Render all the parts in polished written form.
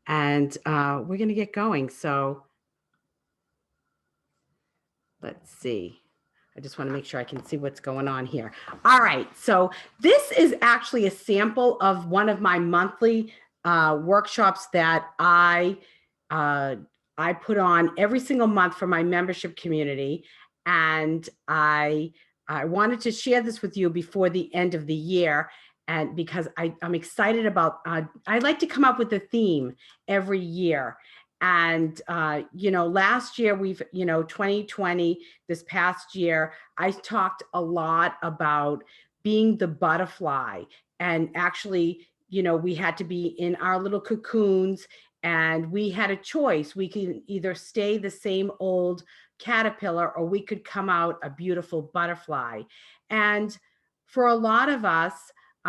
and we're going to get going. So let's see. I just want to make sure I can see what's going on here. All right. So this is actually a sample of one of my monthly workshops that I put on every single month for my membership community. And I wanted to share this with you before the end of the year. And because I'm excited about, I like to come up with a theme every year. And, last year 2020, this past year, I talked a lot about being the butterfly. And actually, we had to be in our little cocoons and we had a choice. We can either stay the same old caterpillar or we could come out a beautiful butterfly. And for a lot of us,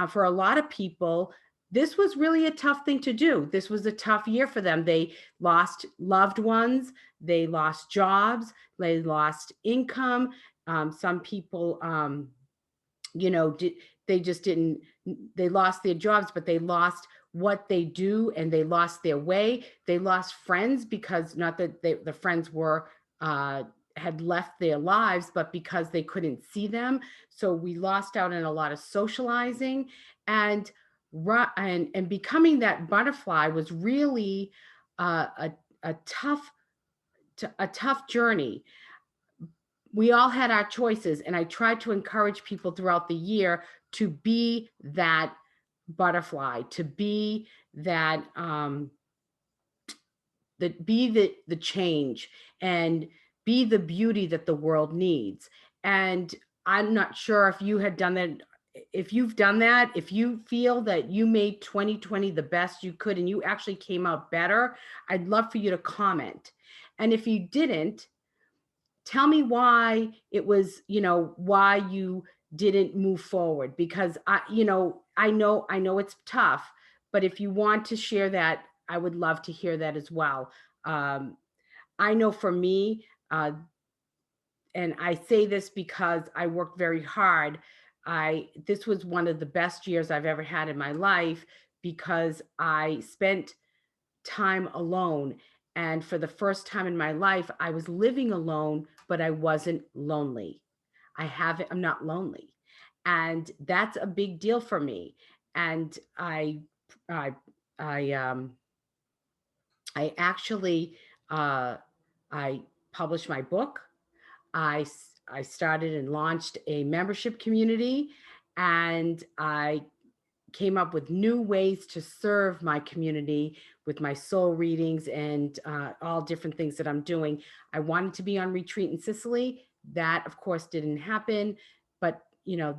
for a lot of people, this was really a tough thing to do. This was a tough year for them. They lost loved ones, they lost jobs, they lost income. Some people, they just didn't, they lost their jobs, but they lost what they do and they lost their way. They lost friends because not that the friends were, had left their lives, but because they couldn't see them. So we lost out on a lot of socializing, and becoming that butterfly was really a tough journey. We all had our choices, and I tried to encourage people throughout the year to be that butterfly, to be that the change, and be the beauty that the world needs. And I'm not sure if you had done that. If you've done that, if you feel that you made 2020 the best you could and you actually came out better, I'd love for you to comment. And if you didn't, tell me why it was, why you didn't move forward, because I know it's tough, but if you want to share that, I would love to hear that as well. I know for me, and I say this because I worked very hard. This was one of the best years I've ever had in my life because I spent time alone. And for the first time in my life, I was living alone, but I wasn't lonely. I'm not lonely. And that's a big deal for me. And I, I, I actually, I published my book. I started and launched a membership community, and I came up with new ways to serve my community with my soul readings and all different things that I'm doing. I wanted to be on retreat in Sicily. That, of course, didn't happen, but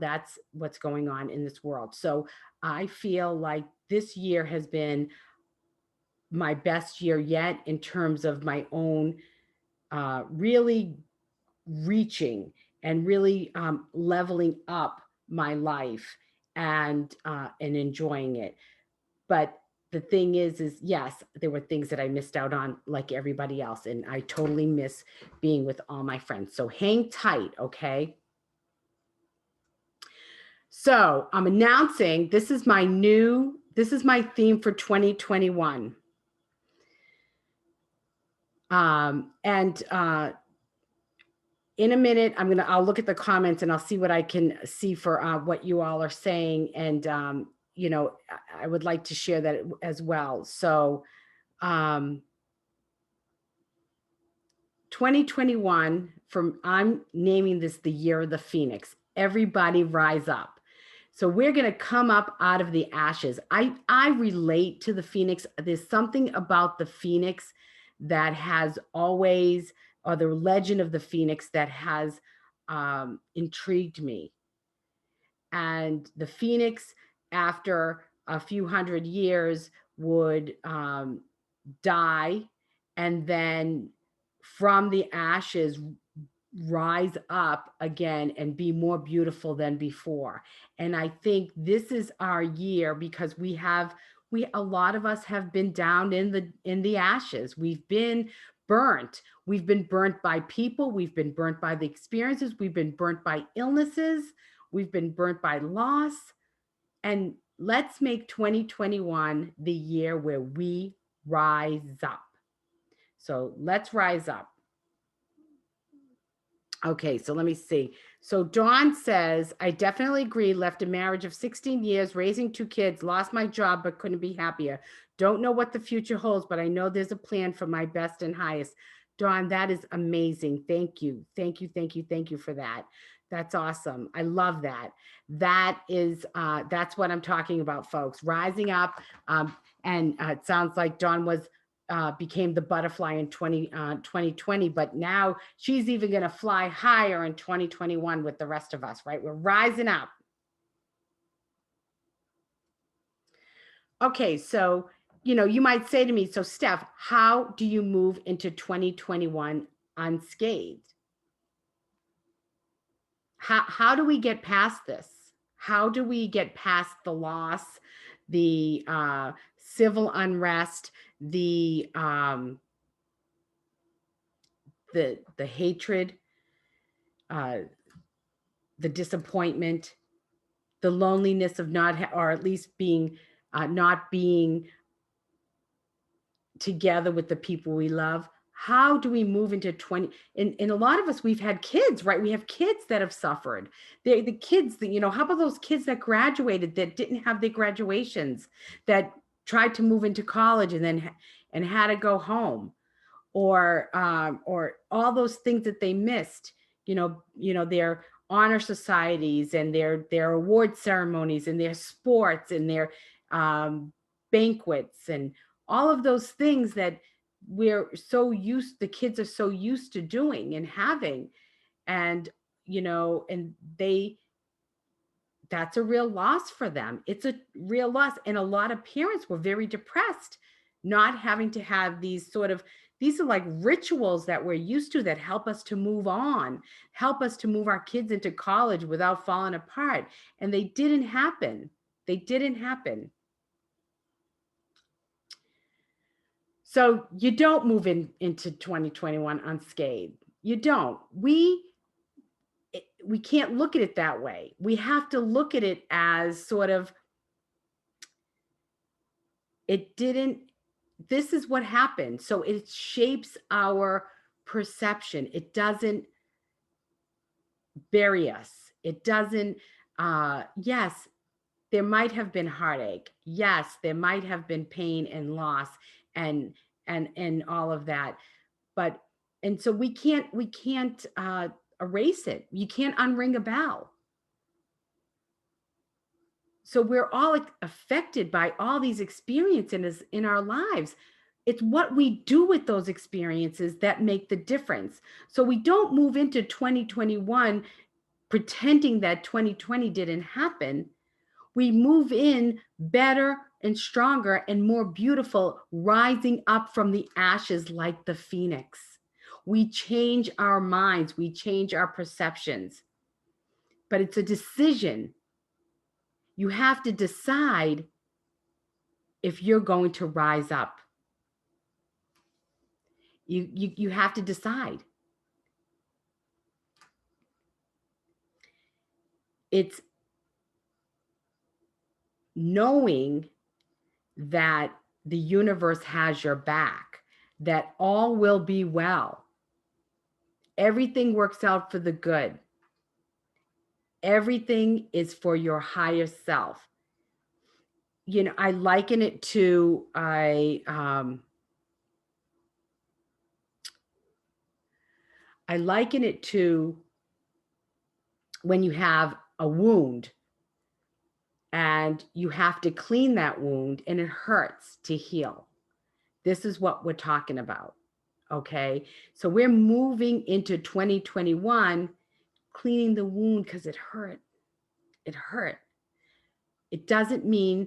that's what's going on in this world. So I feel like this year has been my best year yet in terms of my own really reaching and really leveling up my life and enjoying it. But the thing is yes, there were things that I missed out on like everybody else. And I totally miss being with all my friends. So hang tight, okay? So I'm announcing this is my theme for 2021. And in a minute, I'll look at the comments and I'll see what I can see for what you all are saying. And, I would like to share that as well. So 2021, I'm naming this the year of the Phoenix. Everybody rise up. So we're going to come up out of the ashes. I relate to the Phoenix. There's something about the Phoenix that has always, or the legend of the Phoenix that has intrigued me. And the Phoenix, after a few hundred years, would die, and then from the ashes rise up again and be more beautiful than before. And I think this is our year because a lot of us have been down in the ashes. We've been burnt. We've been burnt by people. We've been burnt by the experiences. We've been burnt by illnesses. We've been burnt by loss. And let's make 2021 the year where we Rise up. So let's rise up. Okay, so let me see. So Dawn says, I definitely agree. Left a marriage of 16 years, raising 2 kids, lost my job, but couldn't be happier. Don't know what the future holds, but I know there's a plan for my best and highest. Dawn, that is amazing. Thank you. Thank you. Thank you. Thank you for that. That's awesome. I love that. That's what I'm talking about, folks. Rising up. And it sounds like Dawn became the butterfly in 2020, but now she's even going to fly higher in 2021 with the rest of us, right? We're rising up. Okay, so, you might say to me, so Steph, how do you move into 2021 unscathed? How do we get past this? How do we get past the loss, the civil unrest, the hatred, the disappointment, the loneliness of or at least not being together with the people we love? How do we move into 20? And a lot of us, we've had kids, right? We have kids that have suffered. The kids that, how about those kids that graduated that didn't have their graduations, that tried to move into college and had to go home, or all those things that they missed, their honor societies and their award ceremonies and their sports and their banquets and all of those things that the kids are so used to doing and having. And, and that's a real loss for them. It's a real loss. And a lot of parents were very depressed, not having to have these are like rituals that we're used to that help us to move on, help us to move our kids into college without falling apart. And they didn't happen. They didn't happen. So you don't move into 2021 unscathed. You don't. We can't look at it that way. We have to look at it as sort of, this is what happened. So it shapes our perception. It doesn't bury us. It doesn't, yes, there might have been heartache. Yes, there might have been pain and loss and all of that. But, and so we can't erase it. You can't unring a bell. So we're all affected by all these experiences in our lives. It's what we do with those experiences that make the difference. So we don't move into 2021 pretending that 2020 didn't happen. We move in better and stronger and more beautiful, rising up from the ashes like the phoenix. We change our minds, we change our perceptions. But it's a decision. You have to decide if you're going to rise up. You have to decide. It's knowing that the universe has your back, that all will be well. Everything works out for the good. Everything is for your higher self. I liken it to I liken it to when you have a wound and you have to clean that wound and it hurts to heal. This is what we're talking about. Okay. So we're moving into 2021, cleaning the wound because it hurt. It hurt. It doesn't mean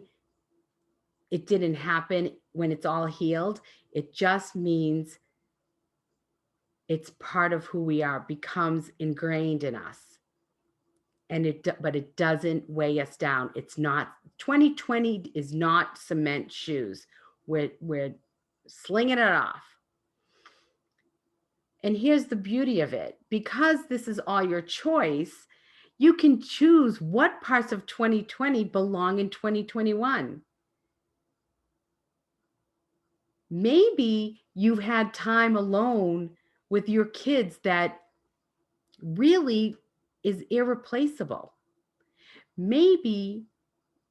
it didn't happen when it's all healed. It just means it's part of who we are, becomes ingrained in us. But it doesn't weigh us down. It's not, 2020 is not cement shoes. We're slinging it off. And here's the beauty of it. Because this is all your choice, you can choose what parts of 2020 belong in 2021. Maybe you've had time alone with your kids that really is irreplaceable. Maybe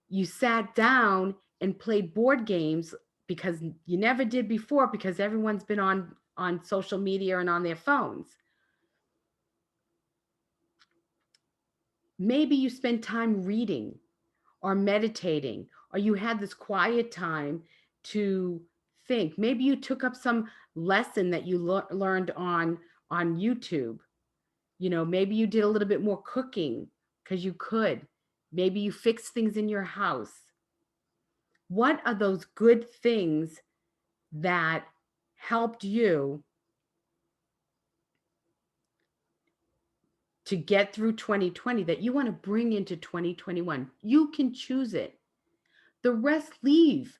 you sat down and played board games because you never did before because everyone's been on social media and on their phones. Maybe you spend time reading or meditating, or you had this quiet time to think. Maybe you took up some lesson that you learned on YouTube. Maybe you did a little bit more cooking because you could. Maybe you fixed things in your house. What are those good things that helped you to get through 2020 that you want to bring into 2021? You can choose it. The rest, leave.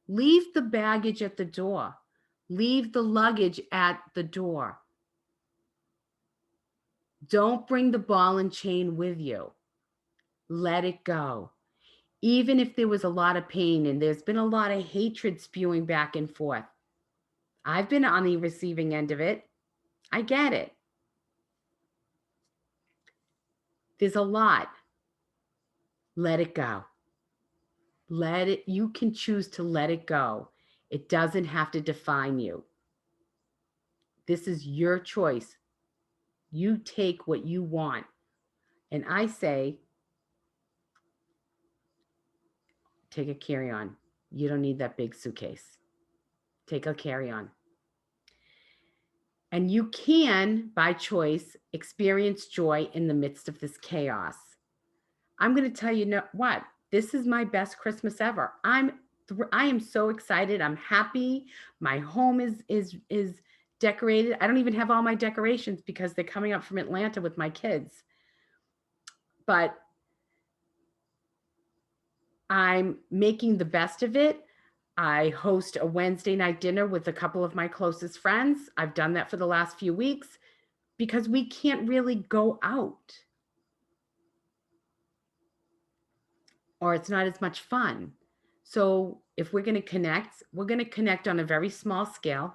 Leave the baggage at the door. Leave the luggage at the door. Don't bring the ball and chain with you. Let it go. Even if there was a lot of pain and there's been a lot of hatred spewing back and forth, I've been on the receiving end of it. I get it. There's a lot. Let it go. You can choose to let it go. It doesn't have to define you. This is your choice. You take what you want. And I say, take a carry-on. You don't need that big suitcase. Take a carry-on. And you can, by choice, experience joy in the midst of this chaos. I'm going to tell you what, this is my best Christmas ever. I am so excited. I'm happy. My home is decorated. I don't even have all my decorations because they're coming up from Atlanta with my kids. But I'm making the best of it. I host a Wednesday night dinner with a couple of my closest friends. I've done that for the last few weeks because we can't really go out. Or it's not as much fun. So if we're going to connect, we're going to connect on a very small scale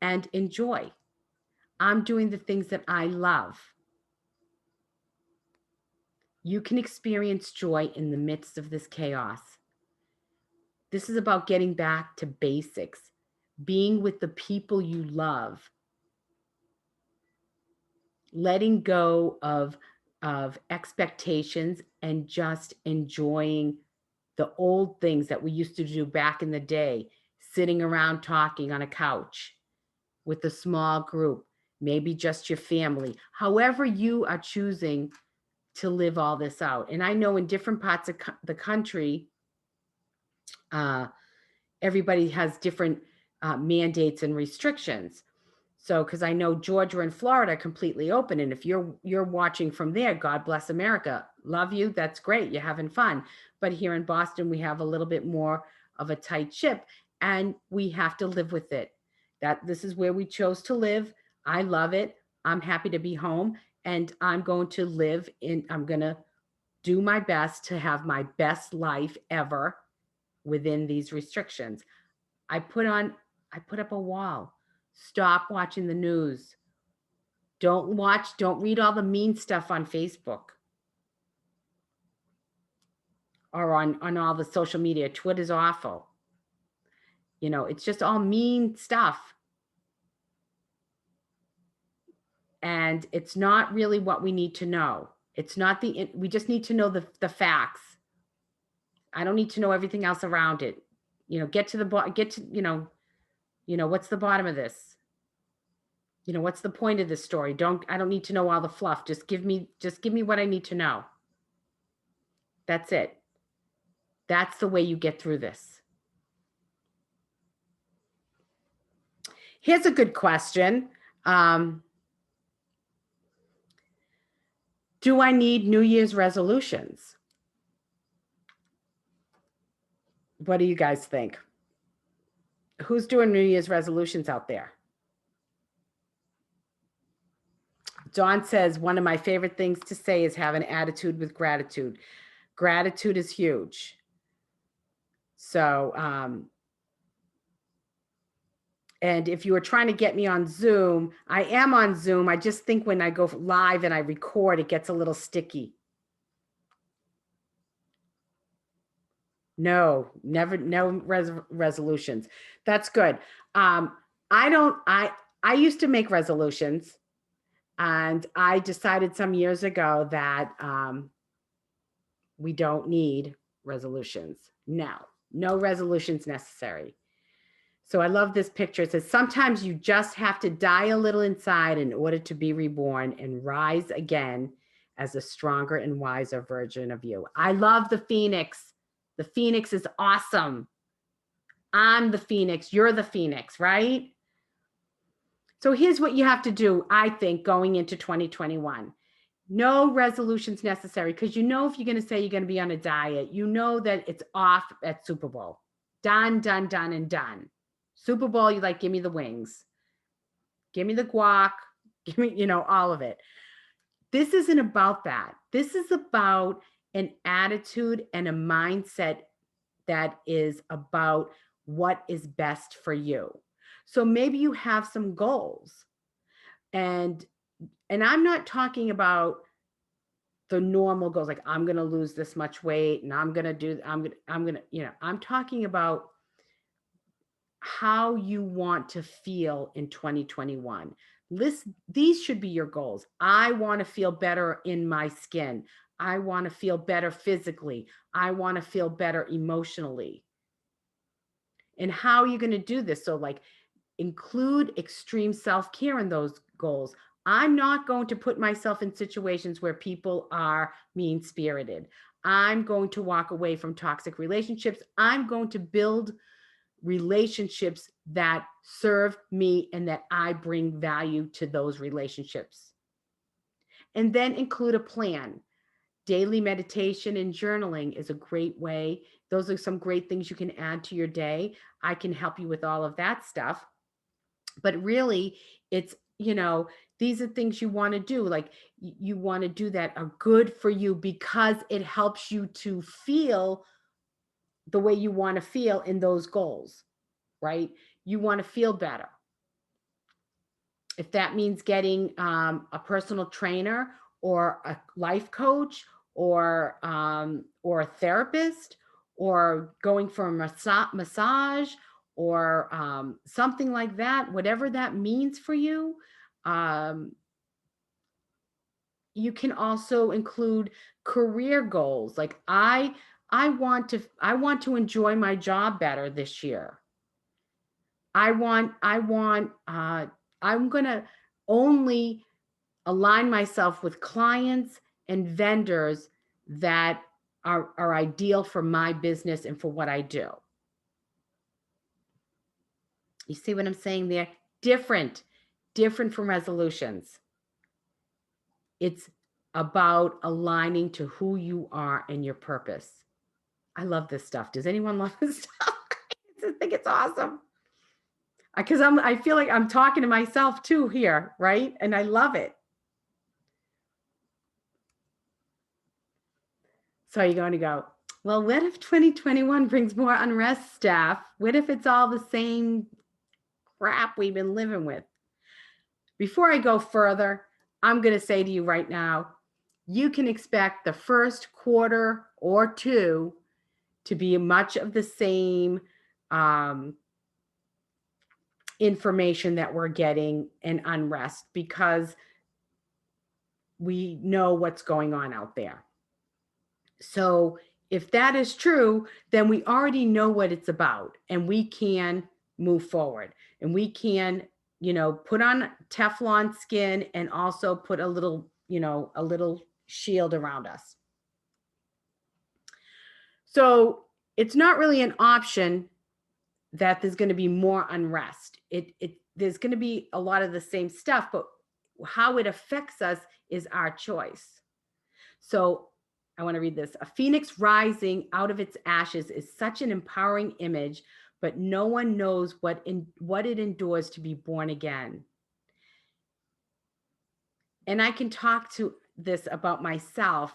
and enjoy. I'm doing the things that I love. You can experience joy in the midst of this chaos. This is about getting back to basics, being with the people you love, letting go of expectations and just enjoying the old things that we used to do back in the day, sitting around talking on a couch with a small group, maybe just your family, however you are choosing to live all this out. And I know in different parts of the country, everybody has different mandates and restrictions. So, because I know Georgia and Florida are completely open, and if you're watching from there, God bless America, love you, that's great, you're having fun. But here in Boston, we have a little bit more of a tight ship, and we have to live with it. That this is where we chose to live. I love it. I'm happy to be home, and I'm going to live in. I'm going to do my best to have my best life ever within these restrictions. I put up a wall. Stop watching the news. Don't read all the mean stuff on Facebook or on all the social media. Twitter's awful. It's just all mean stuff. And it's not really what we need to know. It's not we just need to know the facts. I don't need to know everything else around it. Get to, what's the bottom of this? What's the point of this story? I don't need to know all the fluff. Just give me what I need to know. That's it. That's the way you get through this. Here's a good question. Do I need New Year's resolutions? What do you guys think? Who's doing New Year's resolutions out there? Dawn says, one of my favorite things to say is have an attitude with gratitude. Gratitude is huge. So And if you were trying to get me on Zoom, I am on Zoom. I just think when I go live and I record, it gets a little sticky. No, never, no resolutions. That's good. I used to make resolutions, and I decided some years ago that we don't need resolutions. No resolutions necessary. So I love this picture. It says, sometimes you just have to die a little inside in order to be reborn and rise again as a stronger and wiser version of you. I love the Phoenix. The Phoenix is awesome. I'm the Phoenix. You're the Phoenix, right? So here's what you have to do, I think, going into 2021. No resolutions necessary, because you know if you're going to say you're going to be on a diet, you know that it's off at Super Bowl. Done, done, done, and done. Super Bowl, you like, give me the wings. Give me the guac. Give me, all of it. This isn't about that. This is about an attitude and a mindset that is about what is best for you. So maybe you have some goals. And I'm not talking about the normal goals, like I'm going to lose this much weight and I'm going to, I'm talking about how you want to feel in 2021. These should be your goals. I want to feel better in my skin. I want to feel better physically. I want to feel better emotionally. And how are you going to do this? So like include extreme self-care in those goals. I'm not going to put myself in situations where people are mean-spirited. I'm going to walk away from toxic relationships. I'm going to build relationships that serve me and that I bring value to those relationships. And then include a plan. Daily meditation and journaling is a great way. Those are some great things you can add to your day. I can help you with all of that stuff. But really, it's, these are things you want to do. Like you want to do that are good for you because it helps you to feel the way you want to feel in those goals, right? You want to feel better. If that means getting a personal trainer or a life coach or a therapist or going for a massage or something like that, whatever that means for you, you can also include career goals. Like I want to enjoy my job better this year. I'm going to only align myself with clients and vendors that are ideal for my business and for what I do. You see what I'm saying there? Different from resolutions. It's about aligning to who you are and your purpose. I love this stuff. Does anyone love this stuff? I think it's awesome. Because I feel like I'm talking to myself too here, right? And I love it. So you're going to go, well, what if 2021 brings more unrest, Steph? What if it's all the same crap we've been living with? Before I go further, I'm going to say to you right now, you can expect the first quarter or two to be much of the same information that we're getting in unrest because we know what's going on out there. So if that is true, then we already know what it's about and we can move forward and we can, put on Teflon skin and also put a little shield around us. So it's not really an option that there's going to be more unrest. There's going to be a lot of the same stuff, but how it affects us is our choice. So I want to read this. A phoenix rising out of its ashes is such an empowering image, but no one knows what it endures to be born again. And I can talk to this about myself.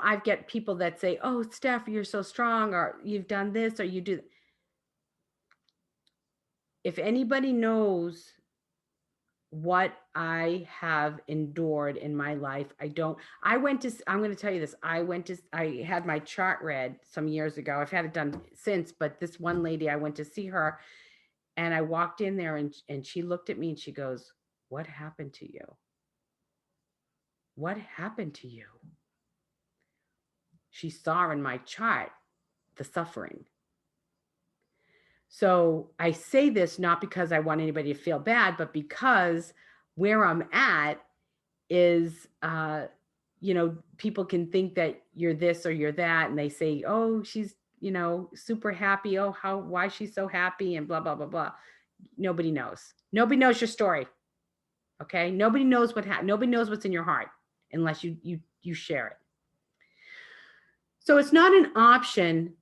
I've got people that say, oh, Steph, you're so strong, or you've done this, or you do. if anybody knows what I have endured in my life, I'm going to tell you this. I had my chart read some years ago. I've had it done since, but this one lady, I went to see her, and I walked in there, and she looked at me and she goes, "What happened to you? What happened to you?" She saw in my chart the suffering. So I say this not because I want anybody to feel bad, but because where I'm at is, people can think that you're this or you're that. And they say, oh, she's, super happy. Oh, why she's so happy and blah, blah, blah, blah. Nobody knows. Nobody knows your story. Okay. Nobody knows nobody knows what's in your heart unless you share it. So it's not an option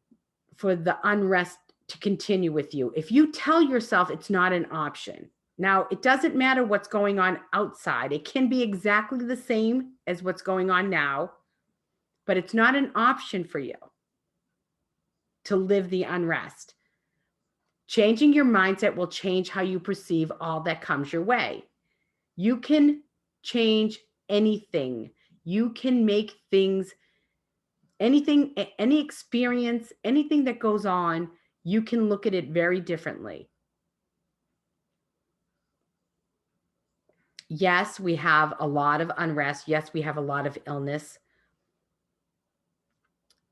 for the unrest to continue with you. If you tell yourself it's not an option, now it doesn't matter what's going on outside. It can be exactly the same as what's going on now, but it's not an option for you to live the unrest. Changing your mindset will change how you perceive all that comes your way. You can change anything. You can make things, anything, any experience, anything that goes on, you can look at it very differently. Yes, we have a lot of unrest. Yes, we have a lot of illness.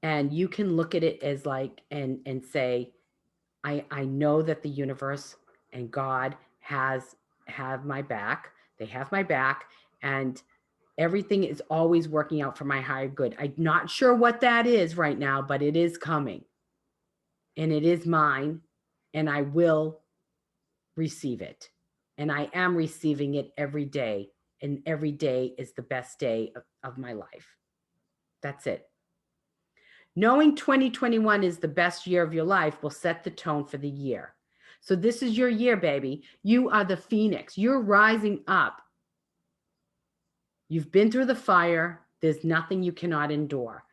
And you can look at it as like, and say, I know that the universe and God have my back. They have my back, and everything is always working out for my higher good. I'm not sure what that is right now, but it is coming. And it is mine, and I will receive it. And I am receiving it every day. And every day is the best day of my life. That's it. Knowing 2021 is the best year of your life will set the tone for the year. So this is your year, baby. You are the phoenix. You're rising up. You've been through the fire. There's nothing you cannot endure.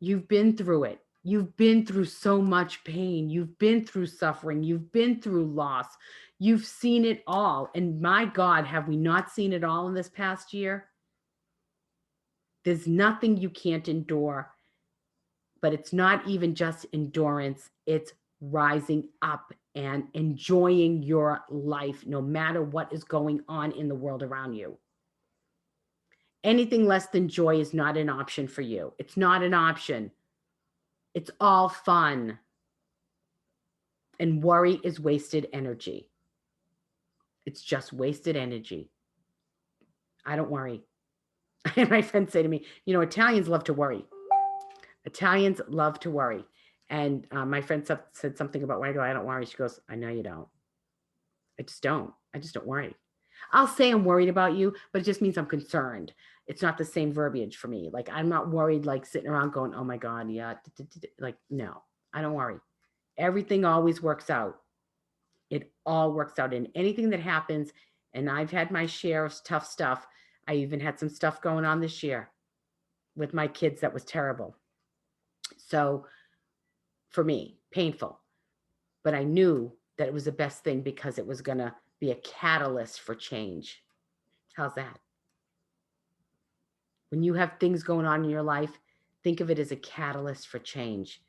You've been through it. You've been through so much pain. You've been through suffering. You've been through loss. You've seen it all. And my God, have we not seen it all in this past year? There's nothing you can't endure. But it's not even just endurance. It's rising up and enjoying your life no matter what is going on in the world around you. Anything less than joy is not an option for you. It's not an option. It's all fun. And worry is wasted energy. It's just wasted energy. I don't worry. And my friends say to me, Italians love to worry. Italians love to worry. And my friend said something about why I don't worry. She goes, I know you don't. I just don't worry. I'll say I'm worried about you, but it just means I'm concerned. It's not the same verbiage for me. Like, I'm not worried, like sitting around going, oh my God, yeah. Like, no, I don't worry. Everything always works out. It all works out in anything that happens. And I've had my share of tough stuff. I even had some stuff going on this year with my kids that was terrible. So for me, painful. But I knew that it was the best thing because it was going to be a catalyst for change. How's that? When you have things going on in your life, think of it as a catalyst for change.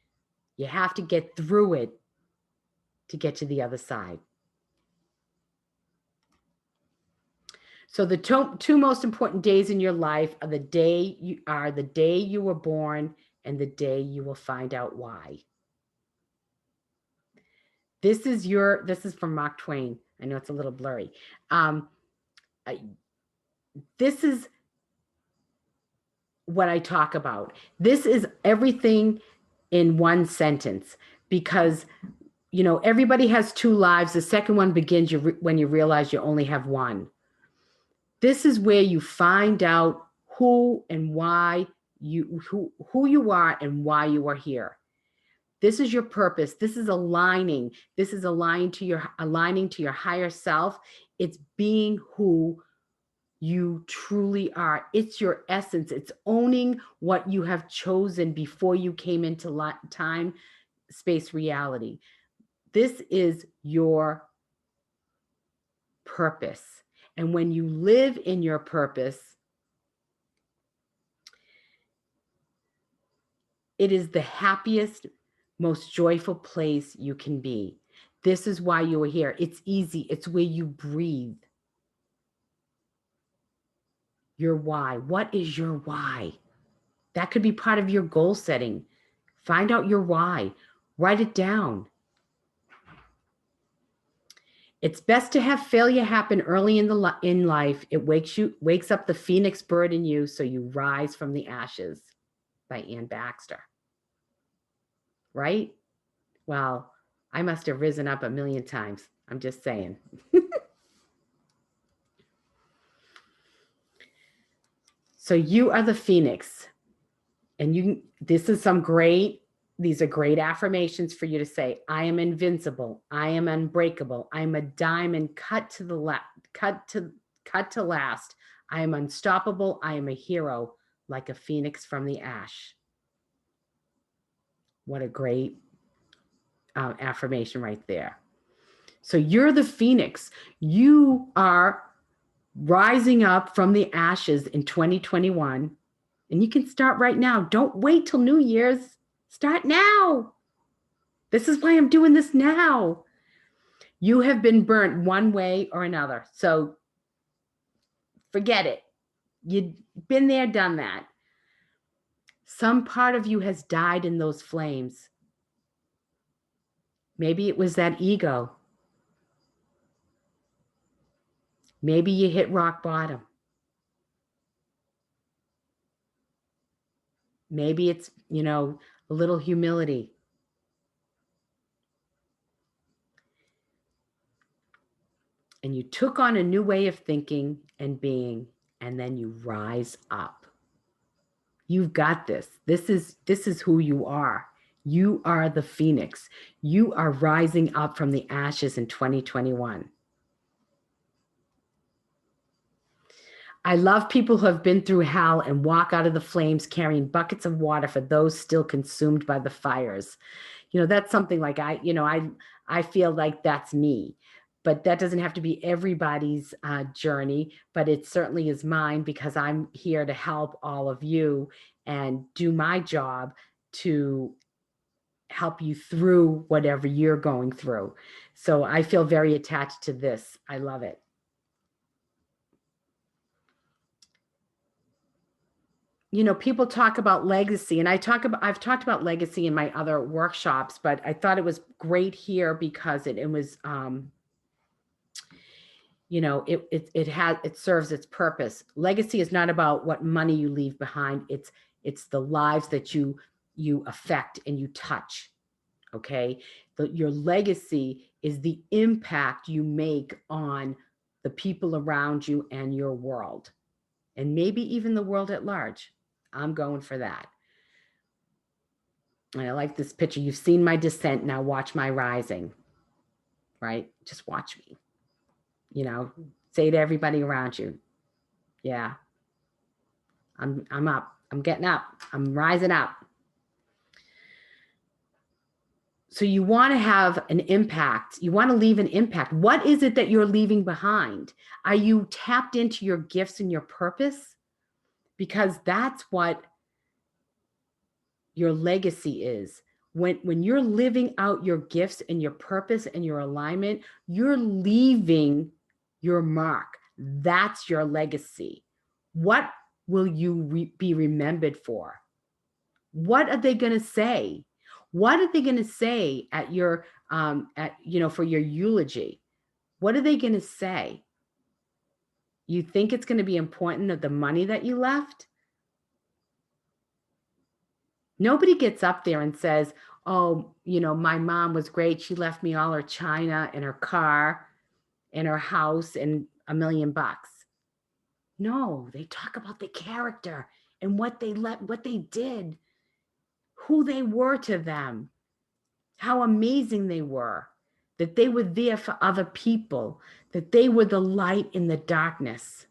You have to get through it to get to the other side. So the two most important days in your life are the day you were born and the day you will find out why. This is from Mark Twain. I know it's a little blurry. This is what I talk about. This is everything in one sentence, because everybody has two lives. The second one begins when you realize you only have one. This is where you find out who and why who you are and why you are here. This is your purpose. This is aligning. This is aligning to your higher self. It's being who you truly are. It's your essence. It's owning what you have chosen before you came into time, space, reality. This is your purpose. And when you live in your purpose, it is the happiest, most joyful place you can be. This is why you are here. It's easy. It's where you breathe. Your why. What is your why? That could be part of your goal setting. Find out your why. Write it down. It's best to have failure happen early in life. It wakes up the phoenix bird in you, so you rise from the ashes, by Ann Baxter. Right? Well, I must have risen up a million times. I'm just saying. So you are the phoenix, and these are great affirmations for you to say. I am invincible. I am unbreakable. I am a diamond cut to last. I am unstoppable. I am a hero, like a phoenix from the ash. What a great affirmation right there. So you're the phoenix. You are rising up from the ashes in 2021. And you can start right now. Don't wait till New Year's. Start now. This is why I'm doing this now. You have been burnt one way or another. So forget it. You've been there, done that. Some part of you has died in those flames. Maybe it was that ego. Maybe you hit rock bottom. Maybe it's, a little humility. And you took on a new way of thinking and being, and then you rise up. You've got this. This is who you are. You are the phoenix. You are rising up from the ashes in 2021. I love people who have been through hell and walk out of the flames carrying buckets of water for those still consumed by the fires. That's something like I feel like that's me. But that doesn't have to be everybody's journey, but it certainly is mine, because I'm here to help all of you and do my job to help you through whatever you're going through. So I feel very attached to this. I love it. People talk about legacy, and I've talked about legacy in my other workshops, but I thought it was great here because it was, it serves its purpose. Legacy is not about what money you leave behind. It's the lives that you affect and you touch. Okay. Your legacy is the impact you make on the people around you and your world, and maybe even the world at large. I'm going for that. And I like this picture. You've seen my descent. Now watch my rising, right? Just watch me, say to everybody around you. Yeah. I'm up. I'm getting up. I'm rising up. So you want to have an impact. You want to leave an impact. What is it that you're leaving behind? Are you tapped into your gifts and your purpose? Because that's what your legacy is. When you're living out your gifts and your purpose and your alignment, you're leaving your mark. That's your legacy. What will you be remembered for? What are they going to say? What are they going to say at your, for your eulogy? What are they going to say? You think it's going to be important of the money that you left? Nobody gets up there and says, oh, my mom was great. She left me all her china and her car and her house and $1 million. No, they talk about the character and what they did, who they were to them, how amazing they were, that they were there for other people, that they were the light in the darkness.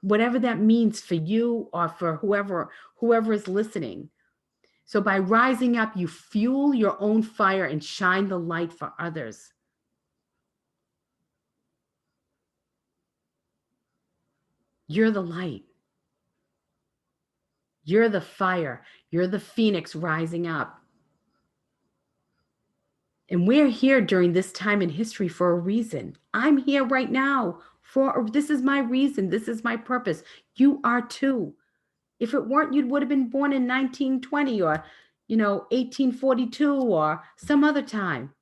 Whatever that means for you or for whoever is listening. So by rising up, you fuel your own fire and shine the light for others. You're the light. You're the fire. You're the phoenix rising up. And we're here during this time in history for a reason. I'm here right now this is my reason. This is my purpose. You are too. If it weren't, you would have been born in 1920 or, 1842 or some other time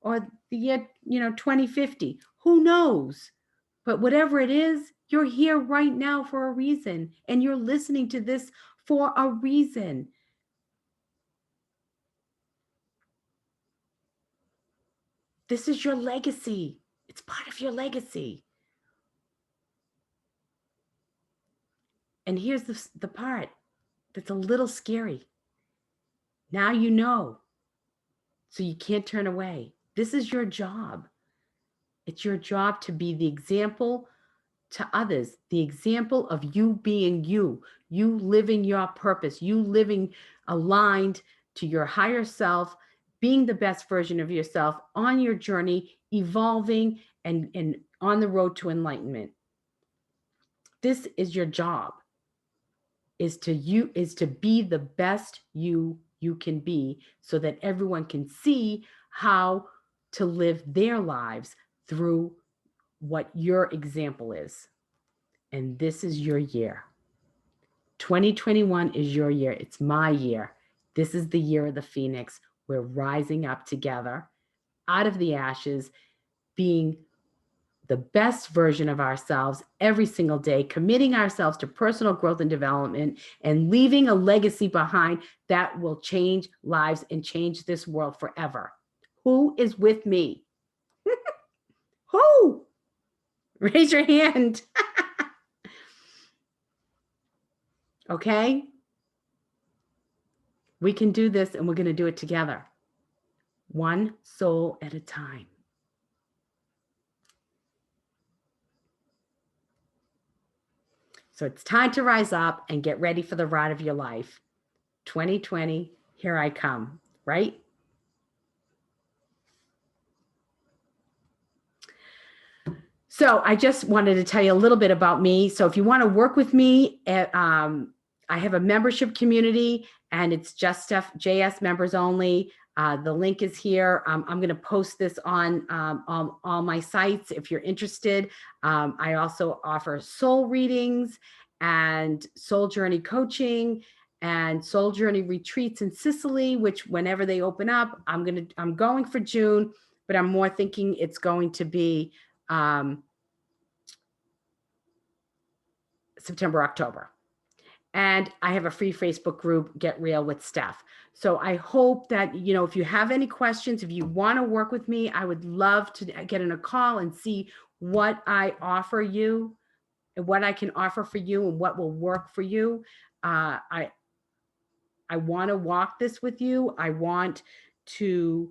or the year, 2050. Who knows? But whatever it is, you're here right now for a reason. And you're listening to this for a reason. This is your legacy. It's part of your legacy. And here's the part that's a little scary. Now you know. So you can't turn away. This is your job. It's your job to be the example to others, the example of you being you living your purpose, you living aligned to your higher self, being the best version of yourself on your journey, evolving and on the road to enlightenment. This is your job, is to be the best you can be, so that everyone can see how to live their lives through what your example is. And this is your year. 2021 is your year. It's my year. This is the year of the Phoenix. We're rising up together out of the ashes, being the best version of ourselves every single day, committing ourselves to personal growth and development, and leaving a legacy behind that will change lives and change this world forever. Who is with me? Who? Raise your hand. Okay? We can do this, and we're going to do it together. One soul at a time. So it's time to rise up and get ready for the ride of your life. 2020, here I come, right? So I just wanted to tell you a little bit about me. So if you want to work with me, I have a membership community, and it's Just Steph JS members only. The link is here. I'm going to post this on all my sites if you're interested. I also offer soul readings and soul journey coaching and soul journey retreats in Sicily, which whenever they open up, I'm going for June, but I'm more thinking it's going to be September, October. And I have a free Facebook group, Get Real with Steph. So I hope that, if you have any questions, if you want to work with me, I would love to get in a call and see what I offer you and what I can offer for you and what will work for you. I want to walk this with you. I want to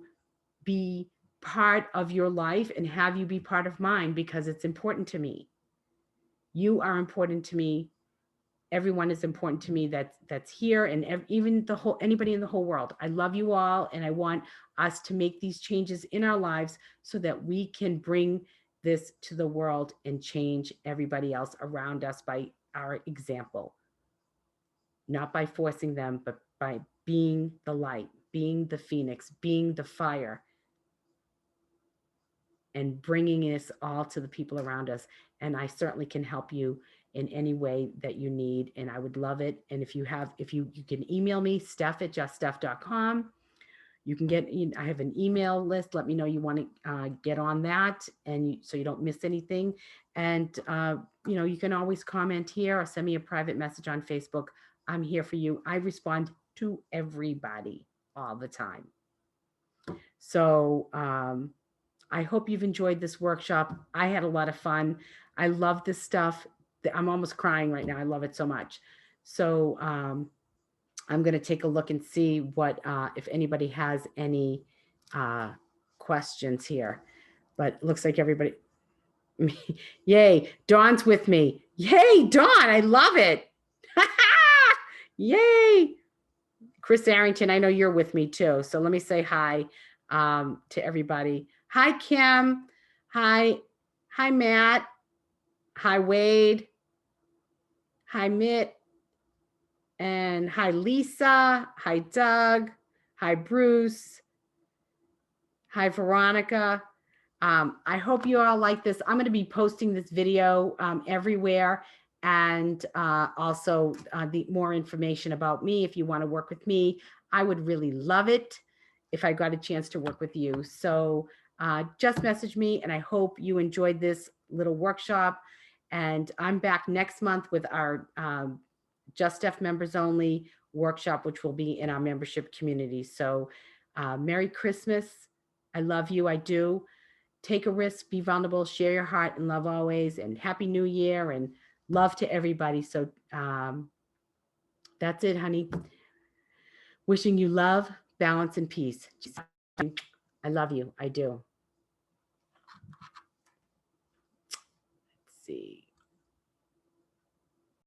be part of your life and have you be part of mine, because it's important to me. You are important to me. Everyone is important to me that's here, and even anybody in the whole world. I love you all, and I want us to make these changes in our lives so that we can bring this to the world and change everybody else around us by our example. Not by forcing them, but by being the light, being the phoenix, being the fire, and bringing this all to the people around us. And I certainly can help you in any way that you need, and I would love it. And if you can email me, steph@juststeph.com. You can I have an email list. Let me know you want to get on that, and so you don't miss anything. And you can always comment here or send me a private message on Facebook. I'm here for you. I respond to everybody all the time. So I hope you've enjoyed this workshop. I had a lot of fun. I love this stuff. I'm almost crying right now. I love it so much. So I'm going to take a look and see what if anybody has any questions here. But it looks like everybody. Yay, Dawn's with me. Yay, Dawn, I love it. Yay. Chris Arrington, I know you're with me too. So let me say hi to everybody. Hi, Kim. Hi, Matt. Hi, Wade. Hi, Mitt. And hi, Lisa. Hi, Doug. Hi, Bruce. Hi, Veronica. I hope you all like this. I'm going to be posting this video everywhere, and also the more information about me. If you want to work with me, I would really love it if I got a chance to work with you. So just message me, and I hope you enjoyed this little workshop. And I'm back next month with our Just Steph members only workshop, which will be in our membership community. So Merry Christmas. I love you. I do. Take a risk, be vulnerable, share your heart and love always, and Happy New Year and love to everybody. So that's it, honey. Wishing you love, balance, and peace. I love you. I do. Let's see.